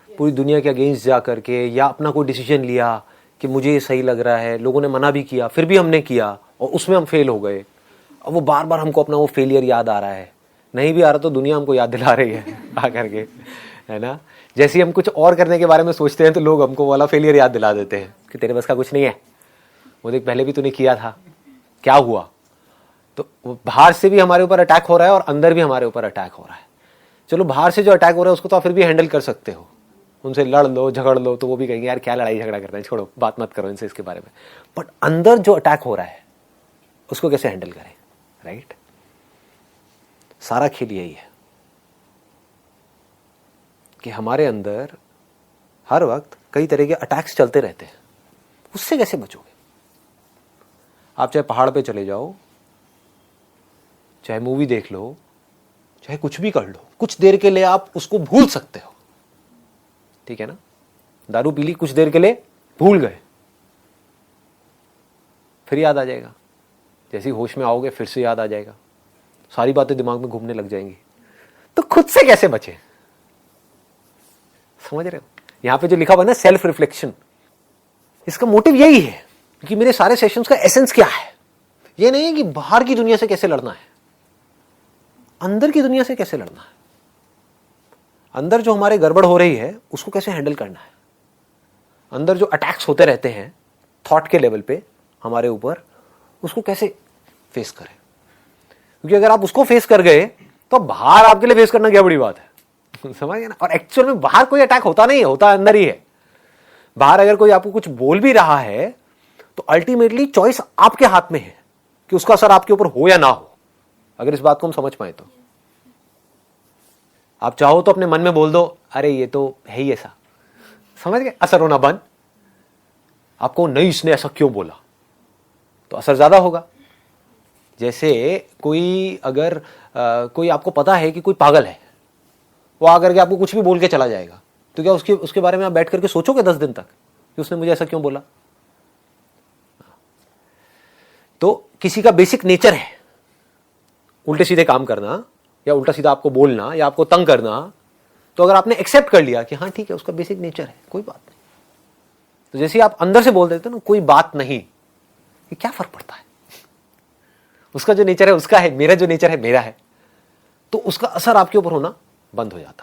पूरी दुनिया के अगेंस्ट जा करके, या अपना कोई डिसीजन लिया कि मुझे ये सही लग रहा है, लोगों ने मना भी किया, फिर भी हमने किया और उसमें हम फेल हो गए। अब वो बार बार हमको अपना वो फेलियर याद आ रहा है, नहीं भी आ रहा तो दुनिया हमको याद दिला रही है आ करके, है ना। जैसे ही हम कुछ और करने के बारे में सोचते हैं तो लोग हमको वाला फेलियर याद दिला देते हैं कि तेरे बस का कुछ नहीं है, वो देख पहले भी तूने किया था, क्या हुआ। तो बाहर से भी हमारे ऊपर अटैक हो रहा है और अंदर भी हमारे ऊपर अटैक हो रहा है। चलो बाहर से जो अटैक हो रहा है उसको तो आप फिर भी हैंडल कर सकते हो, उनसे लड़ लो झगड़ लो, तो वो भी कहेंगे यार क्या लड़ाई झगड़ा करते हैं, छोड़ो बात मत करो इनसे इसके बारे में। बट अंदर जो अटैक हो रहा है उसको कैसे हैंडल करें, राइट। सारा खेल यही है कि हमारे अंदर हर वक्त कई तरह के अटैक्स चलते रहते हैं, उससे कैसे बचोगे। आप चाहे पहाड़ पे चले जाओ, चाहे मूवी देख लो, चाहे कुछ भी कर लो, कुछ देर के लिए आप उसको भूल सकते हो, ठीक है ना। दारू पी ली, कुछ देर के लिए भूल गए, फिर याद आ जाएगा, जैसे ही होश में आओगे फिर से याद आ जाएगा, सारी बातें दिमाग में घूमने लग जाएंगी। तो खुद से कैसे बचे, समझ रहे हो। यहां पे जो लिखा हुआ है ना सेल्फ रिफ्लेक्शन, इसका मोटिव यही है कि मेरे सारे सेशंस का एसेंस क्या है। ये नहीं है कि बाहर की दुनिया से कैसे लड़ना है, अंदर की दुनिया से कैसे लड़ना है। अंदर जो हमारे गड़बड़ हो रही है उसको कैसे हैंडल करना है। अंदर जो अटैक्स होते रहते हैं थॉट के लेवल पे हमारे ऊपर, उसको कैसे फेस करें। क्योंकि अगर आप उसको फेस कर गए तो बाहर आपके लिए फेस करना क्या बड़ी बात है समझ गए ना। और एक्चुअल में बाहर कोई अटैक होता नहीं है, होता अंदर ही है। बाहर अगर कोई आपको कुछ बोल भी रहा है तो अल्टीमेटली चॉइस आपके हाथ में है कि उसका असर आपके ऊपर हो या ना हो। अगर इस बात को हम समझ पाए तो आप चाहो तो अपने मन में बोल दो अरे ये तो है ही ऐसा, समझ गए, असर होना बंद। आपको नहीं इसने ऐसा क्यों बोला, तो असर ज्यादा होगा। जैसे कोई अगर कोई आपको पता है कि कोई पागल है, वो आकर के आपको कुछ भी बोल के चला जाएगा, तो क्या उसके बारे में आप बैठ करके सोचोगे 10 दिन तक कि उसने मुझे ऐसा क्यों बोला। तो किसी का बेसिक नेचर है उल्टे सीधे काम करना, या उल्टा सीधा आपको बोलना, या आपको तंग करना। तो अगर आपने एक्सेप्ट कर लिया कि हाँ ठीक है उसका बेसिक नेचर है, कोई बात नहीं, तो जैसे आप अंदर से बोल देते हो ना कोई बात नहीं, ये क्या फर्क पड़ता है। उसका जो नेचर है उसका है, मेरा जो नेचर है मेरा है, तो उसका असर आपके ऊपर होना बंद हो जाता है।